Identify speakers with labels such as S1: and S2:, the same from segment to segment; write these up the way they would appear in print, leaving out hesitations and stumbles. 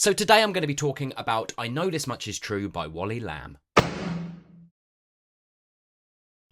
S1: So today I'm going to be talking about I Know This Much Is True by Wally Lamb.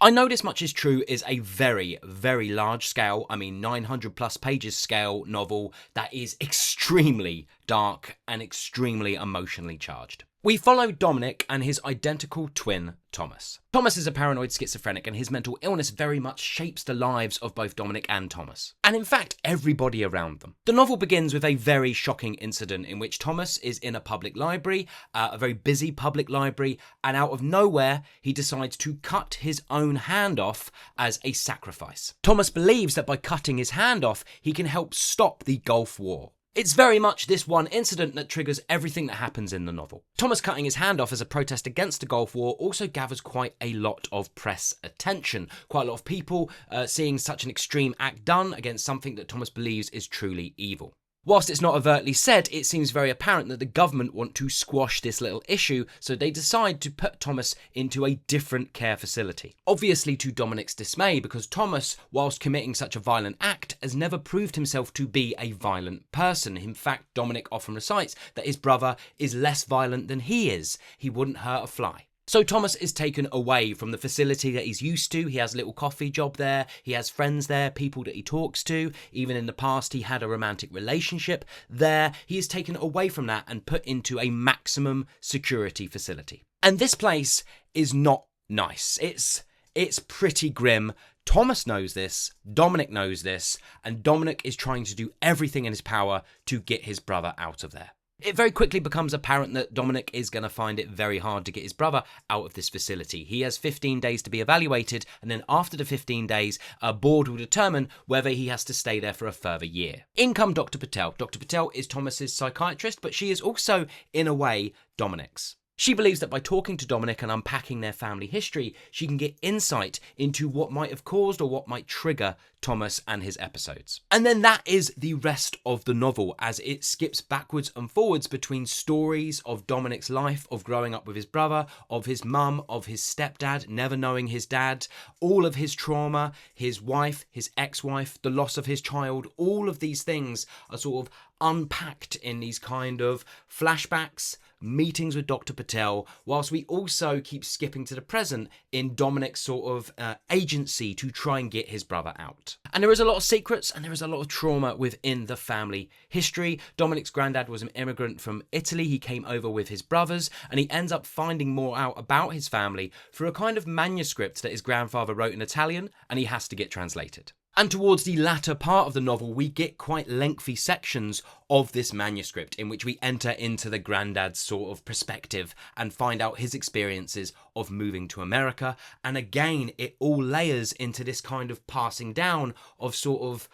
S1: I Know This Much Is True is a very, very large scale, 900 plus pages scale novel that is extremely dark and extremely emotionally charged. We follow Dominic and his identical twin, Thomas. Thomas is a paranoid schizophrenic and his mental illness very much shapes the lives of both Dominic and Thomas. And in fact, everybody around them. The novel begins with a very shocking incident in which Thomas is in a public library, a very busy public library, and out of nowhere, he decides to cut his own hand off as a sacrifice. Thomas believes that by cutting his hand off, he can help stop the Gulf War. It's very much this one incident that triggers everything that happens in the novel. Thomas cutting his hand off as a protest against the Gulf War also gathers quite a lot of press attention. Quite a lot of people seeing such an extreme act done against something that Thomas believes is truly evil. Whilst it's not overtly said, it seems very apparent that the government want to squash this little issue, so they decide to put Thomas into a different care facility. Obviously to Dominic's dismay, because Thomas, whilst committing such a violent act, has never proved himself to be a violent person. In fact, Dominic often recites that his brother is less violent than he is. He wouldn't hurt a fly. So Thomas is taken away from the facility that he's used to. He has a little coffee job there. He has friends there, people that he talks to. Even in the past, he had a romantic relationship there. He is taken away from that and put into a maximum security facility. And this place is not nice. It's pretty grim. Thomas knows this, Dominic knows this, and Dominic is trying to do everything in his power to get his brother out of there. It very quickly becomes apparent that Dominic is going to find it very hard to get his brother out of this facility. He has 15 days to be evaluated, and then after the 15 days, a board will determine whether he has to stay there for a further year. In come Dr. Patel. Dr. Patel is Thomas's psychiatrist, but she is also, in a way, Dominic's. She believes that by talking to Dominic and unpacking their family history, she can get insight into what might have caused or what might trigger Thomas and his episodes. And then that is the rest of the novel, as it skips backwards and forwards between stories of Dominic's life, of growing up with his brother, of his mum, of his stepdad, never knowing his dad, all of his trauma, his wife, his ex-wife, the loss of his child. All of these things are sort of unpacked in these kind of flashbacks, meetings with Dr. Patel, whilst we also keep skipping to the present in Dominic's sort of agency to try and get his brother out. And there is a lot of secrets and there is a lot of trauma within the family history. Dominic's granddad was an immigrant from Italy. He came over with his brothers and he ends up finding more out about his family through a kind of manuscript that his grandfather wrote in Italian, and he has to get translated. And towards the latter part of the novel, we get quite lengthy sections of this manuscript in which we enter into the granddad's sort of perspective and find out his experiences of moving to America. And again, it all layers into this kind of passing down of sort of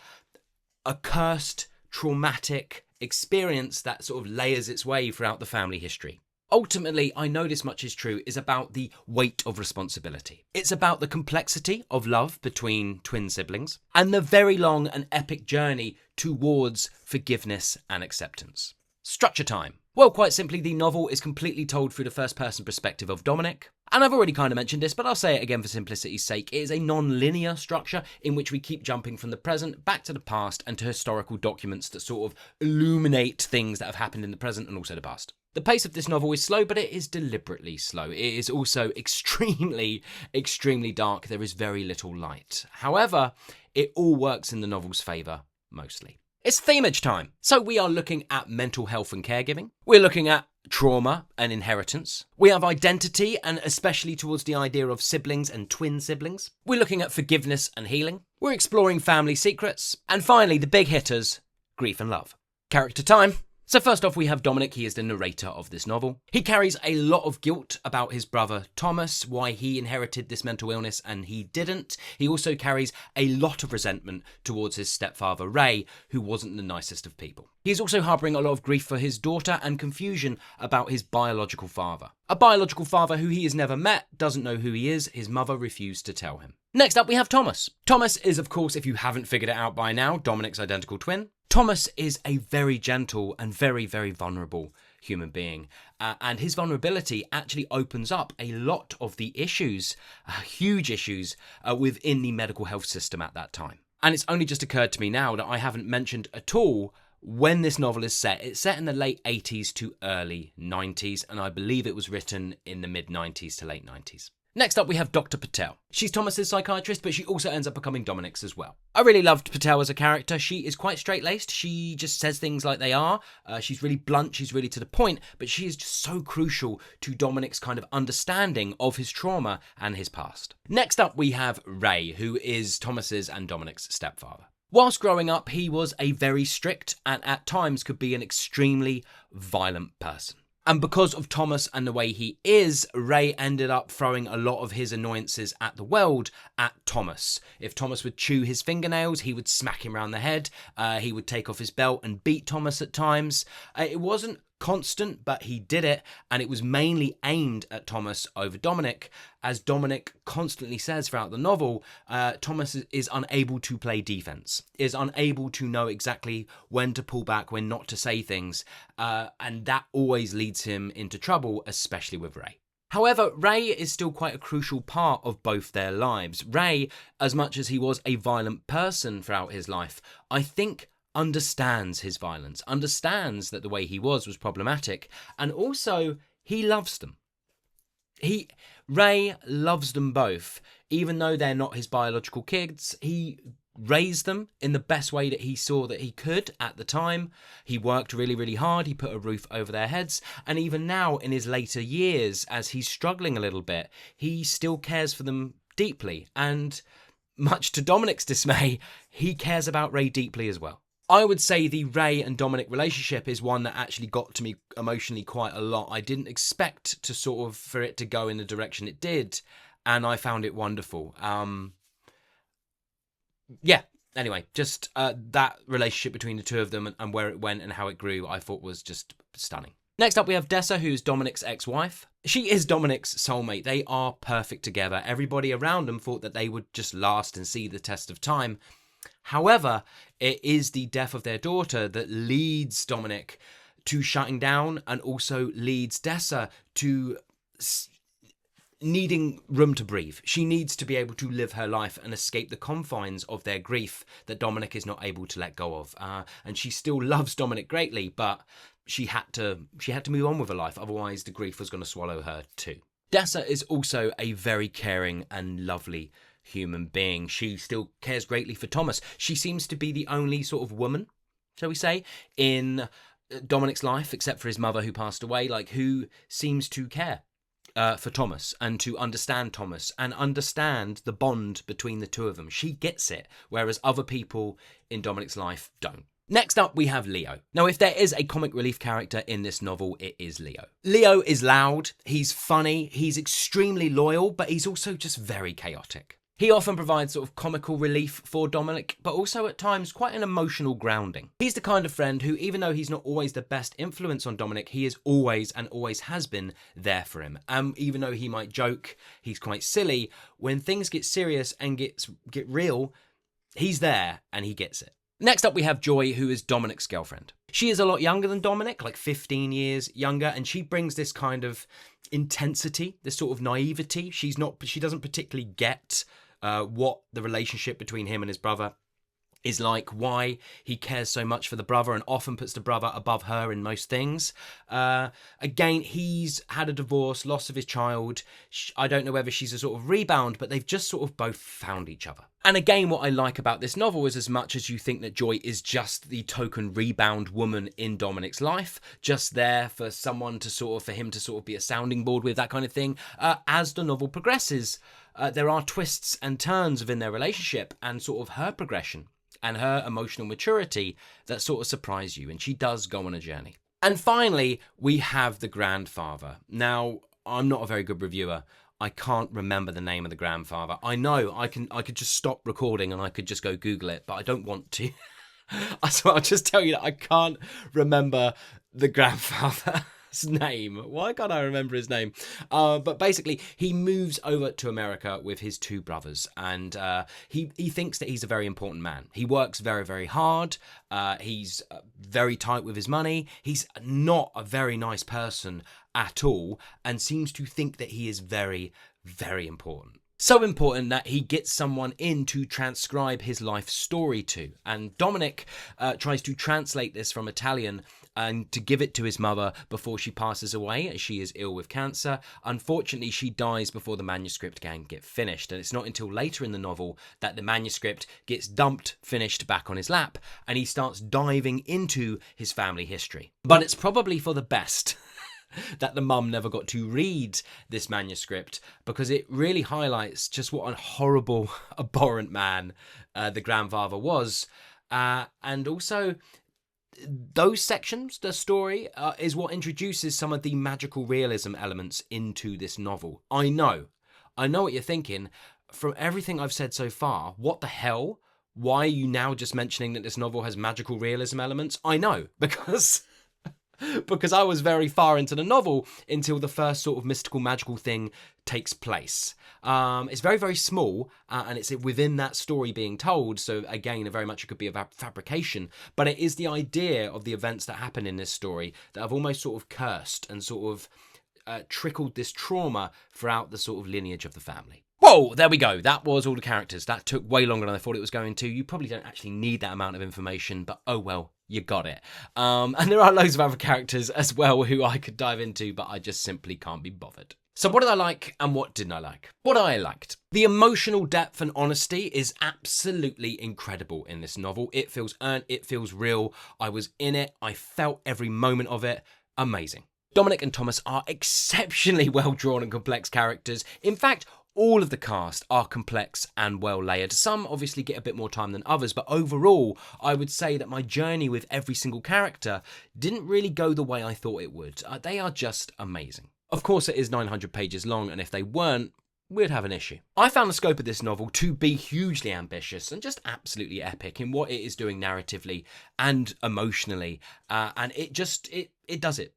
S1: a cursed, traumatic experience that sort of layers its way throughout the family history. Ultimately, I Know This Much Is True is about the weight of responsibility. It's about the complexity of love between twin siblings and the very long and epic journey towards forgiveness and acceptance. Structure time. Well, quite simply, the novel is completely told through the first-person perspective of Dominic. And I've already kind of mentioned this, but I'll say it again for simplicity's sake. It is a non-linear structure in which we keep jumping from the present back to the past and to historical documents that sort of illuminate things that have happened in the present and also the past. The pace of this novel is slow, but it is deliberately slow. It is also extremely, extremely dark. There is very little light. However, it all works in the novel's favour, mostly. It's themage time. So we are looking at mental health and caregiving. We're looking at trauma and inheritance. We have identity, and especially towards the idea of siblings and twin siblings. We're looking at forgiveness and healing. We're exploring family secrets. And finally, the big hitters, grief and love. Character time. So first off, we have Dominic. He is the narrator of this novel. He carries a lot of guilt about his brother Thomas, why he inherited this mental illness and he didn't. He also carries a lot of resentment towards his stepfather Ray, who wasn't the nicest of people. He's also harbouring a lot of grief for his daughter and confusion about his biological father. A biological father who he has never met, doesn't know who he is, his mother refused to tell him. Next up we have Thomas. Thomas is, of course, if you haven't figured it out by now, Dominic's identical twin. Thomas is a very gentle and very, very vulnerable human being. And his vulnerability actually opens up a lot of the issues, huge issues, within the medical health system at that time. And it's only just occurred to me now that I haven't mentioned at all when this novel is set. It's set in the late 80s to early 90s, and I believe it was written in the mid 90s to late 90s. Next up, we have Dr. Patel. She's Thomas's psychiatrist, but she also ends up becoming Dominic's as well. I really loved Patel as a character. She is quite straight-laced. She just says things like they are. She's really blunt. She's really to the point, but she is just so crucial to Dominic's kind of understanding of his trauma and his past. Next up, we have Ray, who is Thomas's and Dominic's stepfather. Whilst growing up, he was a very strict and at times could be an extremely violent person. And because of Thomas and the way he is, Ray ended up throwing a lot of his annoyances at the world at Thomas. If Thomas would chew his fingernails, he would smack him around the head. He would take off his belt and beat Thomas at times. It wasn't constant, but he did it, and it was mainly aimed at Thomas over Dominic. As Dominic constantly says throughout the novel, Thomas is unable to play defense, is unable to know exactly when to pull back, when not to say things, and that always leads him into trouble, especially with Ray. However, Ray is still quite a crucial part of both their lives. Ray, as much as he was a violent person throughout his life, I think understands his violence, understands that the way he was problematic, and also he loves them. Ray loves them both, even though they're not his biological kids. He raised them in the best way that he saw that he could at the time. He worked really, really hard. He put a roof over their heads. And even now, in his later years, as he's struggling a little bit, he still cares for them deeply. And much to Dominic's dismay, he cares about Ray deeply as well. I would say the Ray and Dominic relationship is one that actually got to me emotionally quite a lot. I didn't expect for it to go in the direction it did, and I found it wonderful. Anyway, just that relationship between the two of them and where it went and how it grew, I thought was just stunning. Next up, we have Dessa, who's Dominic's ex-wife. She is Dominic's soulmate. They are perfect together. Everybody around them thought that they would just last and see the test of time. However, it is the death of their daughter that leads Dominic to shutting down and also leads Dessa to needing room to breathe. She needs to be able to live her life and escape the confines of their grief that Dominic is not able to let go of. And she still loves Dominic greatly, but she had to move on with her life. Otherwise, the grief was going to swallow her too. Dessa is also a very caring and lovely human being. She still cares greatly for Thomas. She seems to be the only sort of woman, shall we say, in Dominic's life, except for his mother who passed away, who seems to care for Thomas and to understand Thomas and understand the bond between the two of them. She gets it, whereas other people in Dominic's life don't. Next up, we have Leo. Now, if there is a comic relief character in this novel, it is Leo. Leo is loud, he's funny, he's extremely loyal, but he's also just very chaotic. He often provides sort of comical relief for Dominic, but also at times quite an emotional grounding. He's the kind of friend who, even though he's not always the best influence on Dominic, he is always and always has been there for him. Even though he might joke, he's quite silly, when things get serious and get real, he's there and he gets it. Next up, we have Joy, who is Dominic's girlfriend. She is a lot younger than Dominic, 15 years younger, and she brings this kind of intensity, this sort of naivety. She doesn't particularly get what the relationship between him and his brother is like, why he cares so much for the brother and often puts the brother above her in most things. Again, he's had a divorce, loss of his child. I don't know whether she's a sort of rebound, but they've just sort of both found each other. And again, what I like about this novel is, as much as you think that Joy is just the token rebound woman in Dominic's life, just there for someone for him to be a sounding board with, that kind of thing, as the novel progresses, there are twists and turns within their relationship and sort of her progression and her emotional maturity that sort of surprise you, and she does go on a journey. And finally, we have the grandfather. Now, I'm not a very good reviewer. I can't remember the name of the grandfather. I know I could just stop recording and I could just go Google it, but I don't want to. So I'll just tell you that I can't remember the grandfather's name. Why can't I remember his name? But basically, he moves over to America with his two brothers, and he thinks that he's a very important man. He works very, very hard. He's very tight with his money. He's not a very nice person at all, and seems to think that he is very, very important. So important that he gets someone in to transcribe his life story to. And Dominic tries to translate this from Italian and to give it to his mother before she passes away, as she is ill with cancer. Unfortunately, she dies before the manuscript can get finished, and it's not until later in the novel that the manuscript gets dumped, finished, back on his lap, and he starts diving into his family history. But it's probably for the best that the mum never got to read this manuscript, because it really highlights just what a horrible, abhorrent man the grandfather was. And also, those sections, the story, is what introduces some of the magical realism elements into this novel. I know what you're thinking. From everything I've said so far, what the hell? Why are you now just mentioning that this novel has magical realism elements? I know, because I was very far into the novel until the first sort of mystical magical thing takes place. It's very, very small, and it's within that story being told, so again, very much it could be a fabrication, but it is the idea of the events that happen in this story that have almost sort of cursed and sort of trickled this trauma throughout the sort of lineage of the family. Whoa, there we go. That was all the characters. That took way longer than I thought it was going to. You probably don't actually need that amount of information, but oh well, you got it. And there are loads of other characters as well who I could dive into, but I just simply can't be bothered. So what did I like and what didn't I like? What I liked. The emotional depth and honesty is absolutely incredible in this novel. It feels earned, it feels real. I was in it, I felt every moment of it. Amazing. Dominic and Thomas are exceptionally well drawn and complex characters. In fact, all of the cast are complex and well layered. Some obviously get a bit more time than others, but overall, I would say that my journey with every single character didn't really go the way I thought it would. They are just amazing. Of course, it is 900 pages long, and if they weren't, we'd have an issue. I found the scope of this novel to be hugely ambitious and just absolutely epic in what it is doing narratively and emotionally, and it does it.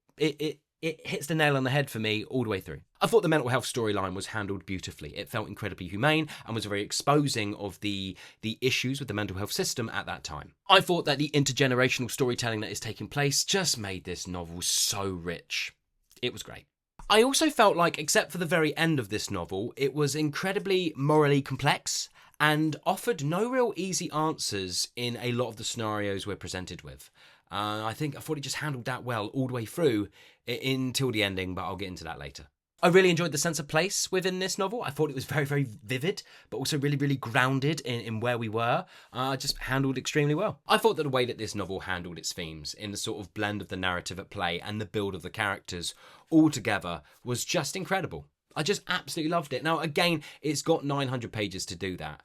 S1: It hits the nail on the head for me all the way through. I thought the mental health storyline was handled beautifully. It felt incredibly humane and was very exposing of the issues with the mental health system at that time. I thought that the intergenerational storytelling that is taking place just made this novel so rich. It was great. I also felt like, except for the very end of this novel, it was incredibly morally complex and offered no real easy answers in a lot of the scenarios we're presented with. I thought it just handled that well all the way through until the ending, but I'll get into that later. I really enjoyed the sense of place within this novel. I thought it was very, very vivid, but also really, really grounded in where we were. Just handled extremely well. I thought that the way that this novel handled its themes, in the sort of blend of the narrative at play and the build of the characters all together, was just incredible. I just absolutely loved it. Now, again, it's got 900 pages to do that,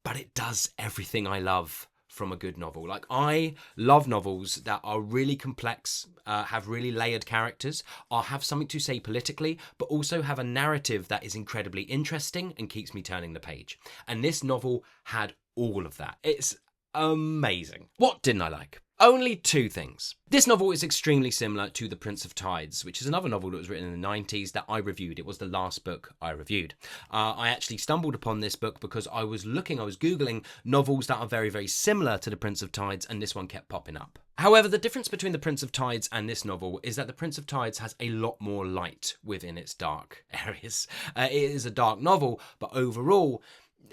S1: but it does everything I love from a good novel. Like, I love novels that are really complex, have really layered characters, or have something to say politically, but also have a narrative that is incredibly interesting and keeps me turning the page. And this novel had all of that. It's amazing. What didn't I like? Only two things. This novel is extremely similar to The Prince of Tides, which is another novel that was written in the 90s that I reviewed. It was the last book I reviewed. I actually stumbled upon this book because I was Googling novels that are very, very similar to The Prince of Tides, and this one kept popping up. However, the difference between The Prince of Tides and this novel is that The Prince of Tides has a lot more light within its dark areas. It is a dark novel, but overall,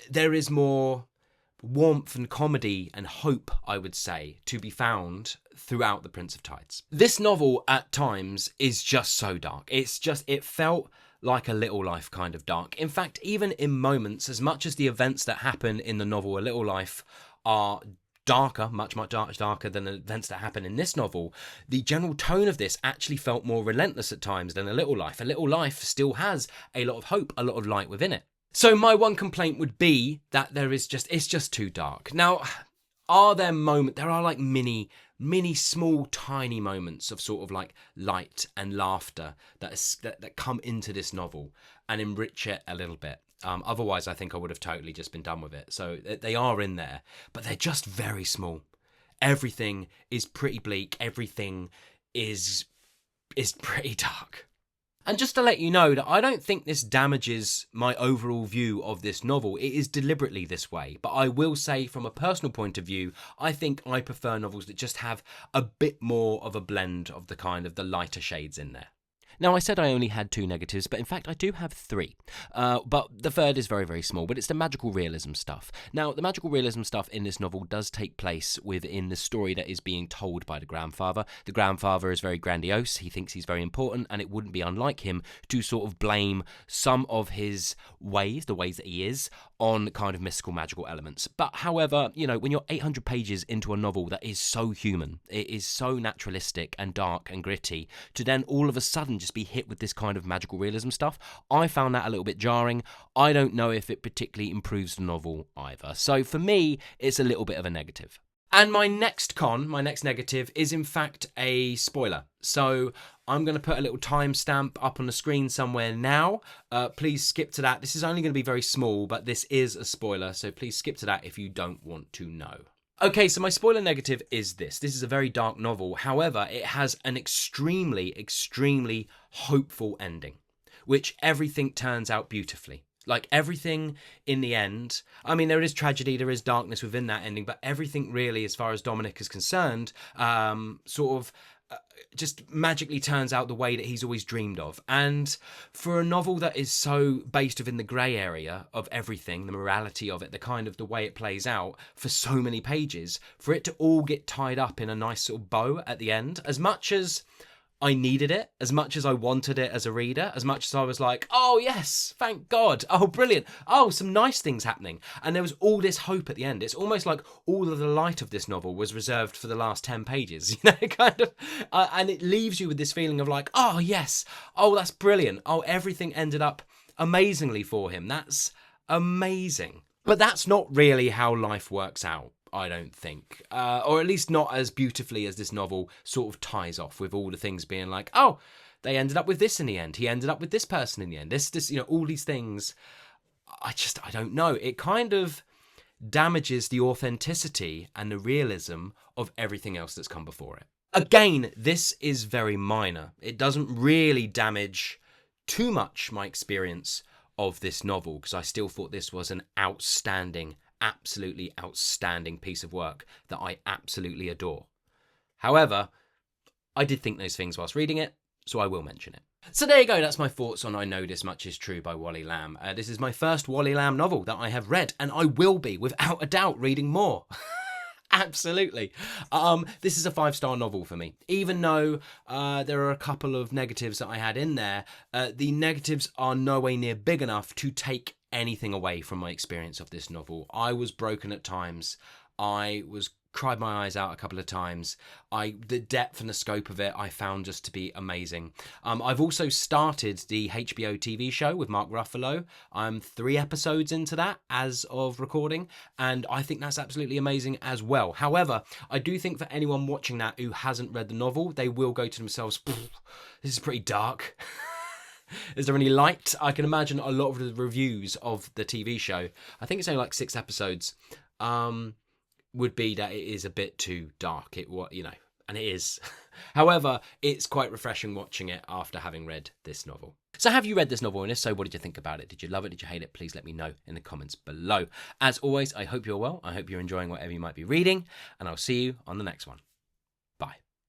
S1: there is more warmth and comedy and hope, I would say, to be found throughout The Prince of Tides. This novel at times is just so dark. It felt like A Little Life kind of dark. In fact, even in moments, as much as the events that happen in the novel A Little Life are darker, much darker than the events that happen in this novel, the general tone of this actually felt more relentless at times than A Little Life. A Little Life still has a lot of hope, a lot of light within it. So my one complaint would be that it's just too dark. Now, there are like mini small tiny moments of sort of like light and laughter that come into this novel and enrich it a little bit. Otherwise, I think I would have totally just been done with it. So they are in there, but they're just very small. Everything is pretty bleak. Everything is pretty dark. And just to let you know that I don't think this damages my overall view of this novel. It is deliberately this way. But I will say, from a personal point of view, I think I prefer novels that just have a bit more of a blend of the kind of the lighter shades in there. Now, I said I only had 2 negatives, but in fact I do have 3. But the third is very, very small, but it's the magical realism stuff. Now, the magical realism stuff in this novel does take place within the story that is being told by the grandfather. The grandfather is very grandiose, he thinks he's very important, and it wouldn't be unlike him to sort of blame some of his ways, the ways that he is, on kind of mystical, magical elements. But however, you know, when you're 800 pages into a novel that is so human, it is so naturalistic and dark and gritty, to then all of a sudden just be hit with this kind of magical realism stuff, I found that a little bit jarring. I don't know if it particularly improves the novel either. So for me, it's a little bit of a negative. And my next negative, is in fact a spoiler. So I'm going to put a little timestamp up on the screen somewhere now. Please skip to that. This is only going to be very small, but this is a spoiler. So please skip to that if you don't want to know. Okay, so my spoiler negative is this. This is a very dark novel. However, it has an extremely, extremely hopeful ending, which everything turns out beautifully. Like, everything in the end, I mean, there is tragedy, there is darkness within that ending, but everything really, as far as Dominic is concerned, just magically turns out the way that he's always dreamed of. And for a novel that is so based within the grey area of everything, the morality of it, the kind of the way it plays out for so many pages, for it to all get tied up in a nice sort of bow at the end, as much as I needed it, as much as I wanted it as a reader, as much as I was like, oh yes, thank God, oh brilliant, oh some nice things happening, and there was all this hope at the end. It's almost like all of the light of this novel was reserved for the last 10 pages, you know, kind of, and it leaves you with this feeling of like, oh yes, oh that's brilliant, oh everything ended up amazingly for him, that's amazing. But that's not really how life works out, I don't think, or at least not as beautifully as this novel sort of ties off, with all the things being like, oh, they ended up with this in the end, he ended up with this person in the end, this, you know, all these things. I don't know. It kind of damages the authenticity and the realism of everything else that's come before it. Again, this is very minor. It doesn't really damage too much my experience of this novel, because I still thought this was an outstanding, absolutely outstanding piece of work that I absolutely adore. However, I did think those things whilst reading it, so I will mention it. So there you go, that's my thoughts on I Know This Much Is True by Wally Lamb. This is my first Wally Lamb novel that I have read, and I will be, without a doubt, reading more. Absolutely. This is a 5-star novel for me. Even though there are a couple of negatives that I had in there, the negatives are nowhere near big enough to take anything away from my experience of this novel. I was broken at times. I cried my eyes out a couple of times. The depth and the scope of it I found just to be amazing. I've also started the HBO TV show with Mark Ruffalo. I'm 3 episodes into that as of recording, and I think that's absolutely amazing as well. However, I do think for anyone watching that who hasn't read the novel, they will go to themselves, this is pretty dark. Is there any light? I can imagine a lot of the reviews of the TV show, I think it's only like 6 episodes, would be that it is a bit too dark. And it is. However, it's quite refreshing watching it after having read this novel. So have you read this novel? And if so, what did you think about it? Did you love it? Did you hate it? Please let me know in the comments below. As always, I hope you're well. I hope you're enjoying whatever you might be reading, and I'll see you on the next one.